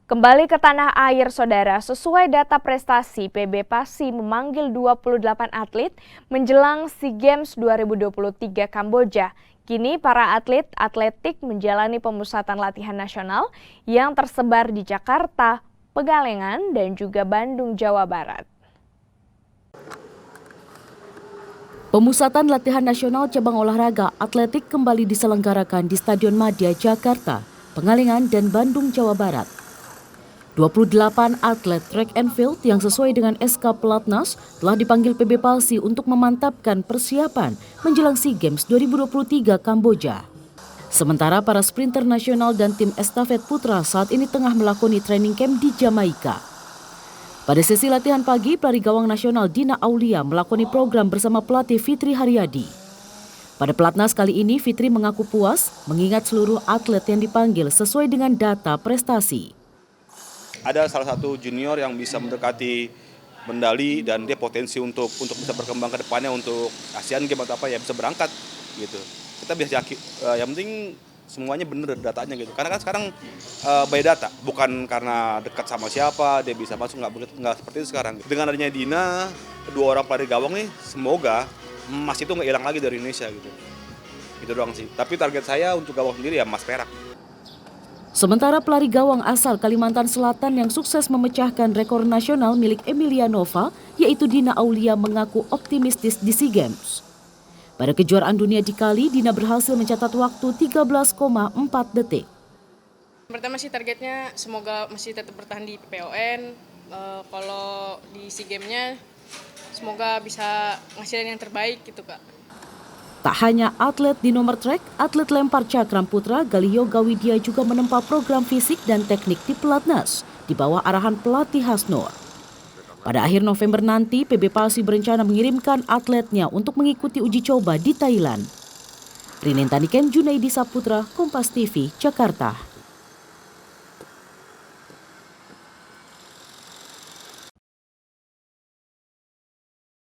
Kembali ke tanah air, saudara. Sesuai data prestasi, PB Pasi memanggil 28 atlet menjelang SEA Games 2023 Kamboja. Kini para atlet atletik menjalani pemusatan latihan nasional yang tersebar di Jakarta, Pegalengan, dan juga Bandung, Jawa Barat. Pemusatan latihan nasional cabang olahraga atletik kembali diselenggarakan di Stadion Madia, Jakarta, Pegalengan, dan Bandung, Jawa Barat. 28 atlet track and field yang sesuai dengan SK Pelatnas telah dipanggil PB Pasi untuk memantapkan persiapan menjelang SEA Games 2023 Kamboja. Sementara para sprinter nasional dan tim estafet putra saat ini tengah melakoni training camp di Jamaika. Pada sesi latihan pagi, pelari gawang nasional Dina Aulia melakoni program bersama pelatih Fitri Haryadi. Pada Pelatnas kali ini, Fitri mengaku puas mengingat seluruh atlet yang dipanggil sesuai dengan data prestasi. Ada salah satu junior yang bisa mendekati medali dan dia potensi untuk bisa berkembang ke depannya untuk Asian Games atau apa ya bisa berangkat gitu. Kita bisa yang penting semuanya benar datanya gitu. Karena kan sekarang by data, bukan karena dekat sama siapa dia bisa masuk, nggak seperti itu sekarang. Dengan adanya Dina, dua orang pelari gawang nih, semoga emas itu nggak hilang lagi dari Indonesia gitu. Itu doang sih. Tapi target saya untuk gawang sendiri ya emas perak. Sementara pelari gawang asal Kalimantan Selatan yang sukses memecahkan rekor nasional milik Emilia Nova, yaitu Dina Aulia, mengaku optimistis di SEA Games. Pada kejuaraan dunia di Kali, Dina berhasil mencatat waktu 13,4 detik. Pertama sih targetnya semoga masih tetap bertahan di PPON. Kalau di SEA Games-nya semoga bisa ngasilin yang terbaik gitu, Kak. Tak hanya atlet di nomor trek, atlet lempar cakram putra Galio Gawidia juga menempa program fisik dan teknik di Pelatnas di bawah arahan pelatih Hasnur. Pada akhir November nanti, PB Pasi berencana mengirimkan atletnya untuk mengikuti uji coba di Thailand. Rinin Taniken, Junaidi Saputra, Kompas TV, Jakarta.